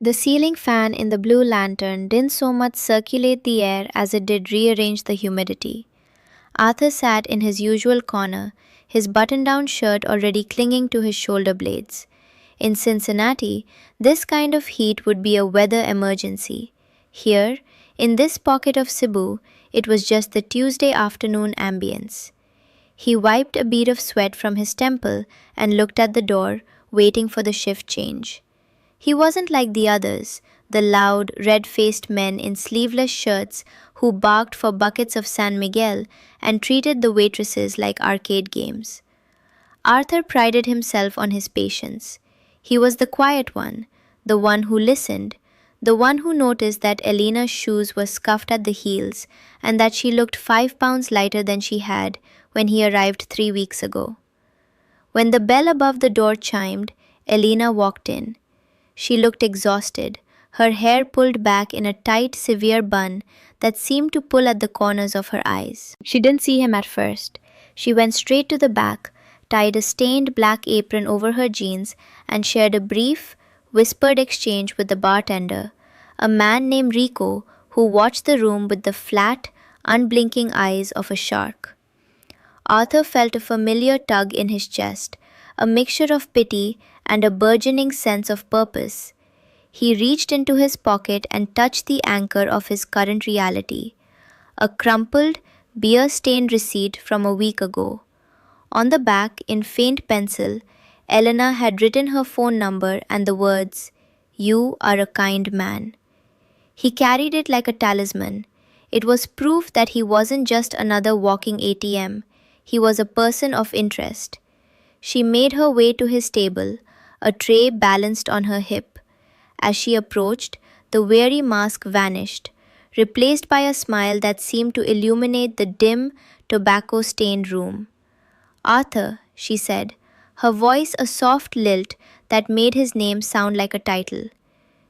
The ceiling fan in the blue lantern didn't so much circulate the air as it did rearrange the humidity. Arthur sat in his usual corner, his button down shirt already clinging to his shoulder blades. In Cincinnati, this kind of heat would be a weather emergency. Here, in this pocket of Cebu, it was just the Tuesday afternoon ambience. He wiped a bead of sweat from his temple and looked at the door, waiting for the shift change. He wasn't like the others, the loud, red faced men in sleeveless shirts who barked for buckets of San Miguel and treated the waitresses like arcade games. Arthur prided himself on his patience. He was the quiet one, the one who listened, the one who noticed that Elena's shoes were scuffed at the heels and that she looked 5 pounds lighter than she had when he arrived 3 weeks ago. When the bell above the door chimed, Elena walked in. She looked exhausted, her hair pulled back in a tight, severe bun that seemed to pull at the corners of her eyes. She didn't see him at first. She went straight to the back, tied a stained black apron over her jeans, and shared a brief, whispered exchange with the bartender, a man named Rico who watched the room with the flat, unblinking eyes of a shark. Arthur felt a familiar tug in his chest, a mixture of pity and a burgeoning sense of purpose. He reached into his pocket and touched the anchor of his current reality, a crumpled, beer-stained receipt from a week ago. On the back, in faint pencil, Elena had written her phone number and the words, "You are a kind man." He carried it like a talisman. It was proof that he wasn't just another walking ATM. He was a person of interest. She made her way to his table, a tray balanced on her hip. As she approached, the weary mask vanished, replaced by a smile that seemed to illuminate the dim, tobacco-stained room. "Arthur," she said, her voice a soft lilt that made his name sound like a title.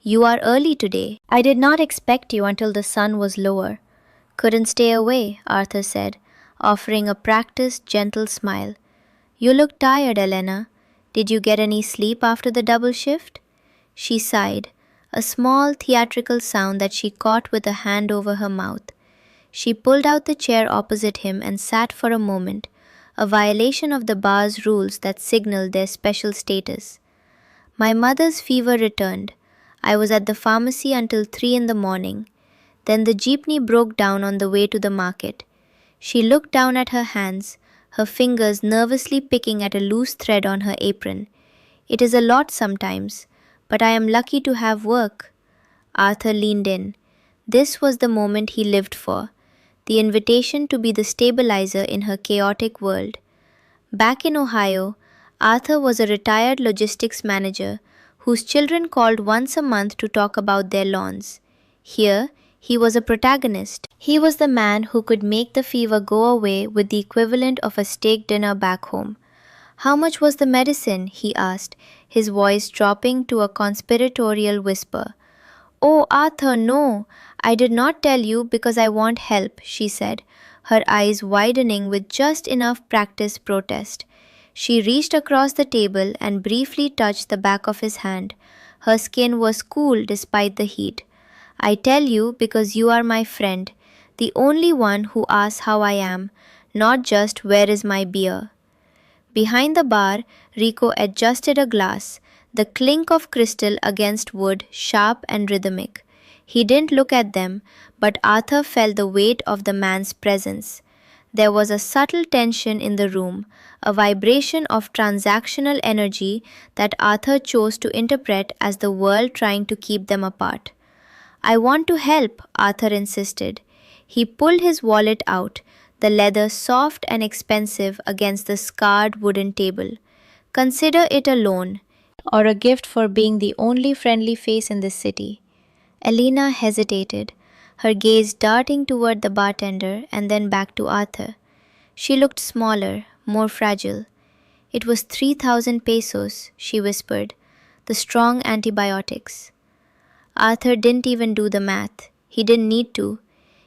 "You are early today. I did not expect you until the sun was lower." "Couldn't stay away," Arthur said, offering a practiced, gentle smile. "You look tired, Elena. Did you get any sleep after the double shift?" She sighed, a small theatrical sound that she caught with a hand over her mouth. She pulled out the chair opposite him and sat for a moment, a violation of the bar's rules that signaled their special status. "My mother's fever returned. I was at the pharmacy until 3 in the morning. Then the jeepney broke down on the way to the market." She looked down at her hands, her fingers nervously picking at a loose thread on her apron. "It is a lot sometimes, but I am lucky to have work." Arthur leaned in. This was the moment he lived for, the invitation to be the stabilizer in her chaotic world. Back in Ohio, Arthur was a retired logistics manager whose children called once a month to talk about their lawns. Here, he was a protagonist. He was the man who could make the fever go away with the equivalent of a steak dinner back home. "How much was the medicine?" he asked, his voice dropping to a conspiratorial whisper. "Oh, Arthur, no. I did not tell you because I want help," she said, her eyes widening with just enough practiced protest. She reached across the table and briefly touched the back of his hand. Her skin was cool despite the heat. "I tell you because you are my friend, the only one who asks how I am, not just where is my beer." Behind the bar, Rico adjusted a glass, the clink of crystal against wood sharp and rhythmic. He didn't look at them, but Arthur felt the weight of the man's presence. There was a subtle tension in the room, a vibration of transactional energy that Arthur chose to interpret as the world trying to keep them apart. "I want to help," Arthur insisted. He pulled his wallet out, the leather soft and expensive against the scarred wooden table. "Consider it a loan, or a gift for being the only friendly face in this city." Elena hesitated, her gaze darting toward the bartender and then back to Arthur. She looked smaller, more fragile. "It was 3,000 pesos, she whispered, "the strong antibiotics." Arthur didn't even do the math. He didn't need to.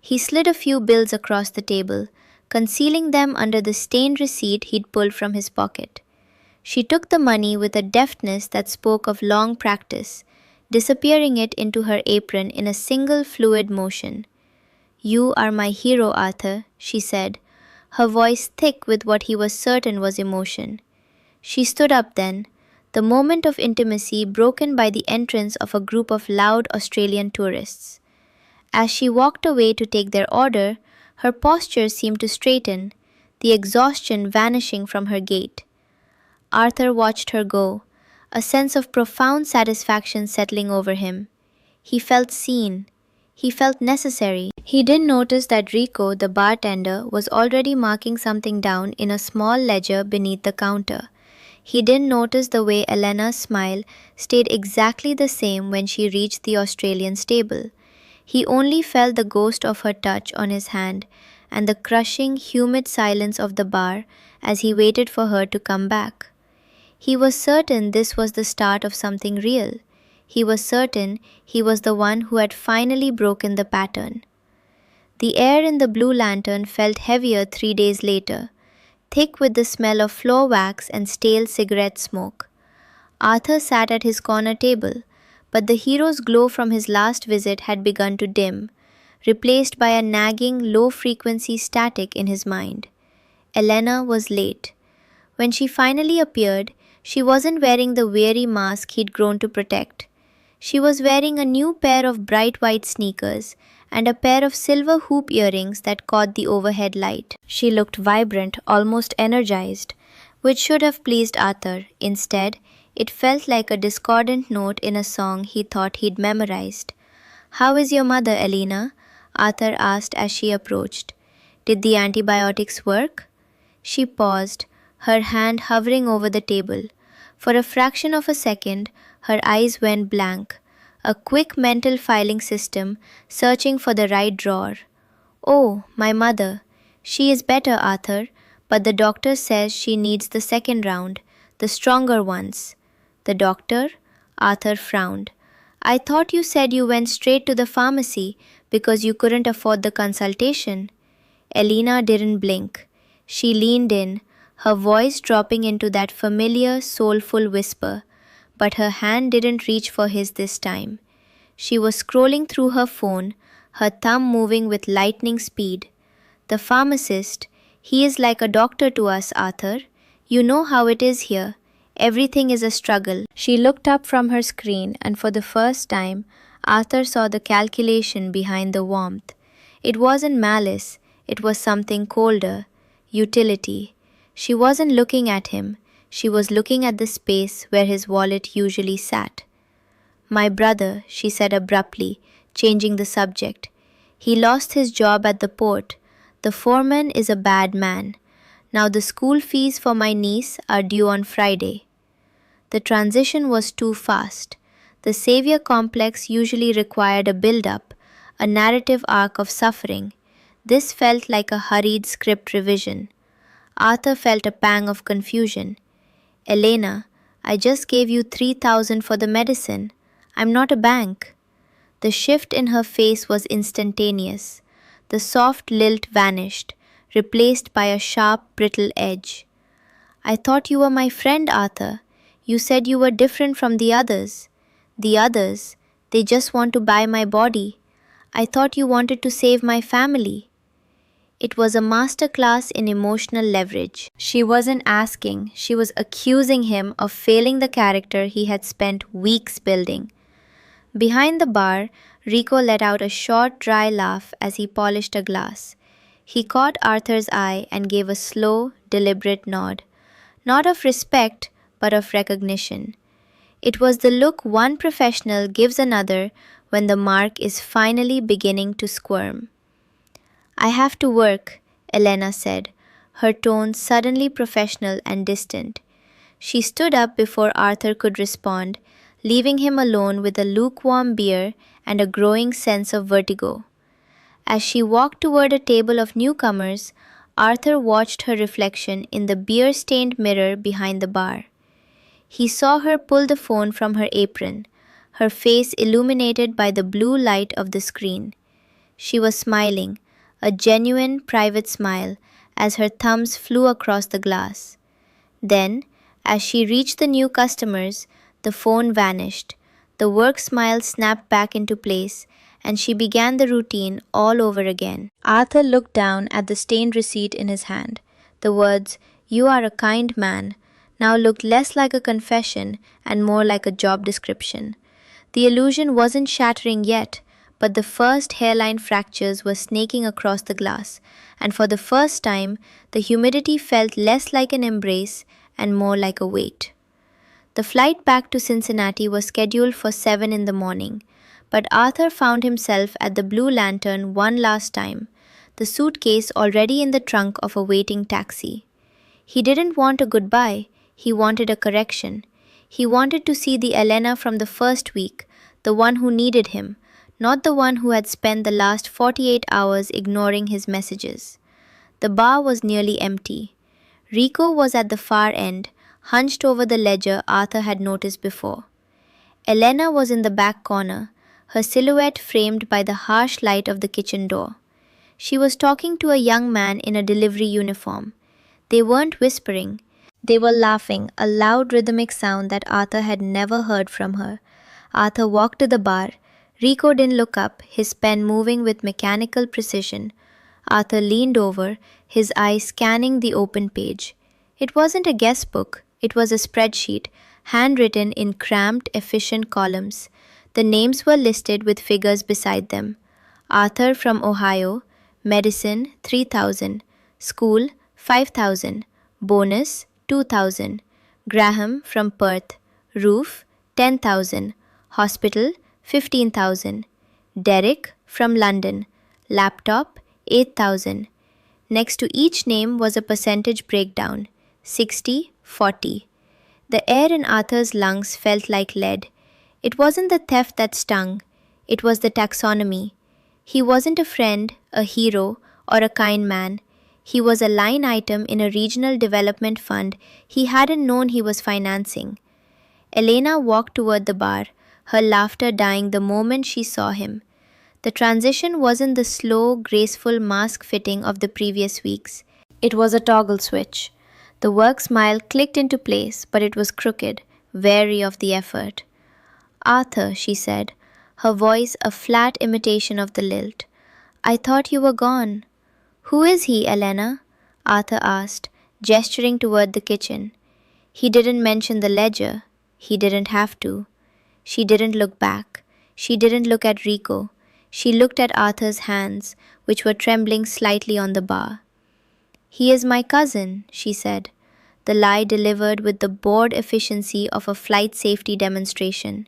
He slid a few bills across the table, concealing them under the stained receipt he'd pulled from his pocket. She took the money with a deftness that spoke of long practice, disappearing it into her apron in a single fluid motion. "You are my hero, Arthur," she said, her voice thick with what he was certain was emotion. She stood up then, the moment of intimacy broken by the entrance of a group of loud Australian tourists. As she walked away to take their order, her posture seemed to straighten, the exhaustion vanishing from her gait. Arthur watched her go, a sense of profound satisfaction settling over him. He felt seen. He felt necessary. He didn't notice that Rico, the bartender, was already marking something down in a small ledger beneath the counter. He didn't notice the way Elena's smile stayed exactly the same when she reached the Australian stable. He only felt the ghost of her touch on his hand and the crushing, humid silence of the bar as he waited for her to come back. He was certain this was the start of something real. He was certain he was the one who had finally broken the pattern. The air in the Blue Lantern felt heavier 3 days later, thick with the smell of floor wax and stale cigarette smoke. Arthur sat at his corner table, but the hero's glow from his last visit had begun to dim, replaced by a nagging, low-frequency static in his mind. Elena was late. When she finally appeared, she wasn't wearing the weary mask he'd grown to protect. She was wearing a new pair of bright white sneakers and a pair of silver hoop earrings that caught the overhead light. She looked vibrant, almost energized, which should have pleased Arthur. Instead, it felt like a discordant note in a song he thought he'd memorized. "How is your mother, Elena?" Arthur asked as she approached. "Did the antibiotics work?" She paused, her hand hovering over the table. For a fraction of a second, her eyes went blank, a quick mental filing system searching for the right drawer. "Oh, my mother. She is better, Arthur, but the doctor says she needs the second round, the stronger ones." "The doctor?" Arthur frowned. "I thought you said you went straight to the pharmacy because you couldn't afford the consultation." Elena didn't blink. She leaned in, her voice dropping into that familiar, soulful whisper, but her hand didn't reach for his this time. She was scrolling through her phone, her thumb moving with lightning speed. "The pharmacist, he is like a doctor to us, Arthur. You know how it is here. Everything is a struggle." She looked up from her screen, and for the first time, Arthur saw the calculation behind the warmth. It wasn't malice, it was something colder. Utility. She wasn't looking at him, she was looking at the space where his wallet usually sat. "My brother," she said abruptly, changing the subject. "He lost his job at the port. The foreman is a bad man. Now the school fees for my niece are due on Friday." The transition was too fast. The savior complex usually required a build-up, a narrative arc of suffering. This felt like a hurried script revision. Arthur felt a pang of confusion. "Elena, I just gave you 3,000 for the medicine. I'm not a bank." The shift in her face was instantaneous. The soft lilt vanished, replaced by a sharp, brittle edge. "I thought you were my friend, Arthur. You said you were different from the others." "The others? They just want to buy my body. I thought you wanted to save my family." It was a masterclass in emotional leverage. She wasn't asking, she was accusing him of failing the character he had spent weeks building. Behind the bar, Rico let out a short, dry laugh as he polished a glass. He caught Arthur's eye and gave a slow, deliberate nod. Not of respect, but of recognition. It was the look one professional gives another when the mark is finally beginning to squirm. "I have to work," Elena said, her tone suddenly professional and distant. She stood up before Arthur could respond, leaving him alone with a lukewarm beer and a growing sense of vertigo. As she walked toward a table of newcomers, Arthur watched her reflection in the beer-stained mirror behind the bar. He saw her pull the phone from her apron, her face illuminated by the blue light of the screen. She was smiling, a genuine, private smile, as her thumbs flew across the glass. Then, as she reached the new customers, the phone vanished, The work smile snapped back into place, and she began the routine all over again. Arthur looked down at the stained receipt in his hand. The words, "You are a kind man," now looked less like a confession and more like a job description. The illusion wasn't shattering yet, but the first hairline fractures were snaking across the glass, and for the first time, the humidity felt less like an embrace and more like a weight. The flight back to Cincinnati was scheduled for 7 in the morning, but Arthur found himself at the Blue Lantern one last time, the suitcase already in the trunk of a waiting taxi. He didn't want a goodbye, he wanted a correction. He wanted to see the Elena from the first week, the one who needed him, not the one who had spent the last 48 hours ignoring his messages. The bar was nearly empty. Rico was at the far end, hunched over the ledger Arthur had noticed before. Elena was in the back corner, her silhouette framed by the harsh light of the kitchen door. She was talking to a young man in a delivery uniform. They weren't whispering. They were laughing, a loud rhythmic sound that Arthur had never heard from her. Arthur walked to the bar. Rico didn't look up, his pen moving with mechanical precision. Arthur leaned over, his eyes scanning the open page. It wasn't a guest book, it was a spreadsheet, handwritten in cramped, efficient columns. The names were listed with figures beside them. Arthur from Ohio, medicine 3,000, school 5,000, bonus 2,000. Graham from Perth, roof 10,000, hospital 15,000. Derek from London, laptop 8,000. Next to each name was a percentage breakdown, 60, 40. The air in Arthur's lungs felt like lead. It wasn't the theft that stung, it was the taxonomy. He wasn't a friend, a hero, or a kind man. He was a line item in a regional development fund he hadn't known he was financing. Elena walked toward the bar, her laughter dying the moment she saw him. The transition wasn't the slow, graceful mask fitting of the previous weeks. It was a toggle switch. The work smile clicked into place, but it was crooked, wary of the effort. "Arthur," she said, her voice a flat imitation of the lilt. "I thought you were gone." "Who is he, Elena?" Arthur asked, gesturing toward the kitchen. He didn't mention the ledger. He didn't have to. She didn't look back. She didn't look at Rico. She looked at Arthur's hands, which were trembling slightly on the bar. "He is my cousin," she said, the lie delivered with the bored efficiency of a flight safety demonstration.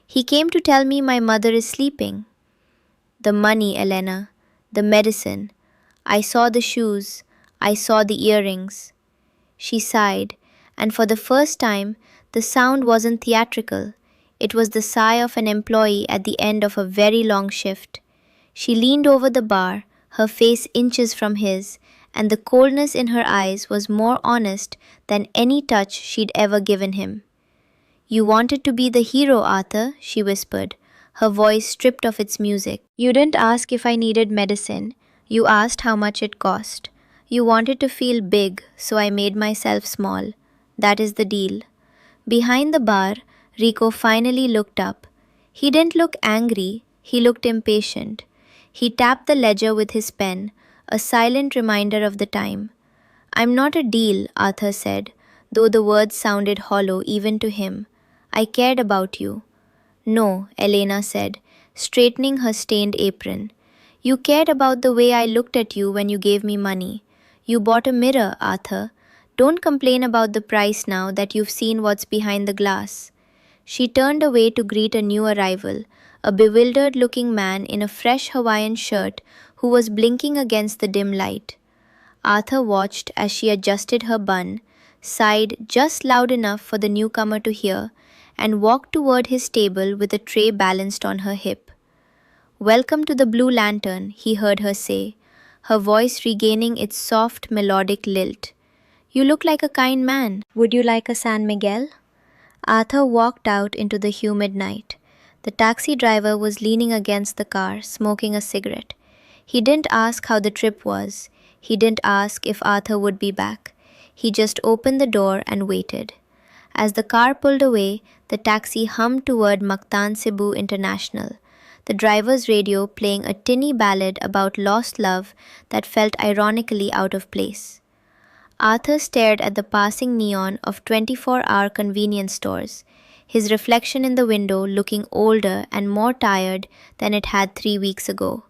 "He came to tell me my mother is sleeping." "The money, Elena. The medicine. I saw the shoes. I saw the earrings." She sighed, and for the first time, the sound wasn't theatrical. It was the sigh of an employee at the end of a very long shift. She leaned over the bar, her face inches from his, and the coldness in her eyes was more honest than any touch she'd ever given him. "You wanted to be the hero, Arthur," she whispered, her voice stripped of its music. "You didn't ask if I needed medicine. You asked how much it cost. You wanted to feel big, so I made myself small. That is the deal." Behind the bar, Rico finally looked up. He didn't look angry, he looked impatient. He tapped the ledger with his pen, a silent reminder of the time. "I'm not a deal," Arthur said, though the words sounded hollow even to him. "I cared about you." "No," Elena said, straightening her stained apron. "You cared about the way I looked at you when you gave me money. You bought a mirror, Arthur. Don't complain about the price now that you've seen what's behind the glass." She turned away to greet a new arrival, a bewildered-looking man in a fresh Hawaiian shirt who was blinking against the dim light. Arthur watched as she adjusted her bun, sighed just loud enough for the newcomer to hear, and walked toward his table with a tray balanced on her hip. "Welcome to the Blue Lantern," he heard her say, her voice regaining its soft, melodic lilt. "You look like a kind man. Would you like a San Miguel?" Arthur walked out into the humid night. The taxi driver was leaning against the car, smoking a cigarette. He didn't ask how the trip was. He didn't ask if Arthur would be back. He just opened the door and waited. As the car pulled away, the taxi hummed toward Mactan Cebu International, the driver's radio playing a tinny ballad about lost love that felt ironically out of place. Arthur stared at the passing neon of 24-hour convenience stores, his reflection in the window looking older and more tired than it had 3 weeks ago.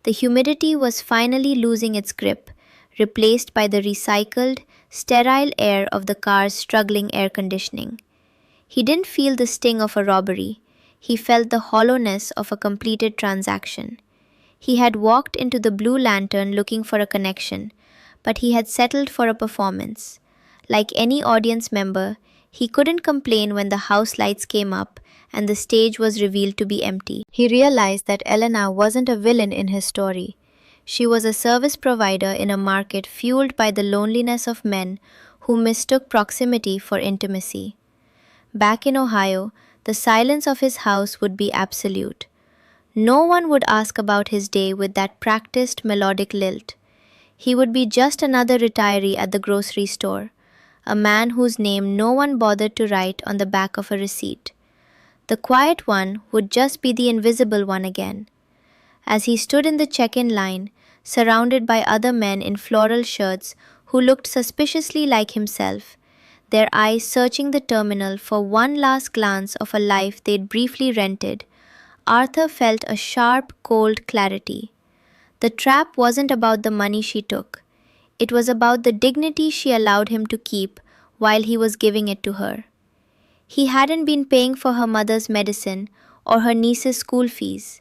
The humidity was finally losing its grip, replaced by the recycled, sterile air of the car's struggling air conditioning. He didn't feel the sting of a robbery, he felt the hollowness of a completed transaction. He had walked into the Blue Lantern looking for a connection, but he had settled for a performance. Like any audience member, he couldn't complain when the house lights came up and the stage was revealed to be empty. He realized that Elena wasn't a villain in his story. She was a service provider in a market fueled by the loneliness of men who mistook proximity for intimacy. Back in Ohio, the silence of his house would be absolute. No one would ask about his day with that practiced melodic lilt. He would be just another retiree at the grocery store, a man whose name no one bothered to write on the back of a receipt. The quiet one would just be the invisible one again. As he stood in the check-in line, surrounded by other men in floral shirts who looked suspiciously like himself, their eyes searching the terminal for one last glance of a life they'd briefly rented, Arthur felt a sharp, cold clarity. The trap wasn't about the money she took. It was about the dignity she allowed him to keep while he was giving it to her. He hadn't been paying for her mother's medicine or her niece's school fees.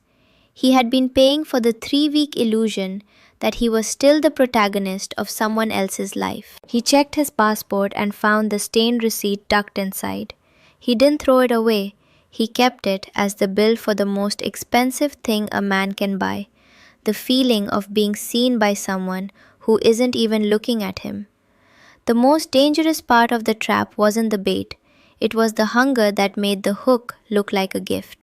He had been paying for the 3-week illusion that he was still the protagonist of someone else's life. He checked his passport and found the stained receipt tucked inside. He didn't throw it away. He kept it as the bill for the most expensive thing a man can buy, the feeling of being seen by someone who isn't even looking at him. The most dangerous part of the trap wasn't the bait. It was the hunger that made the hook look like a gift.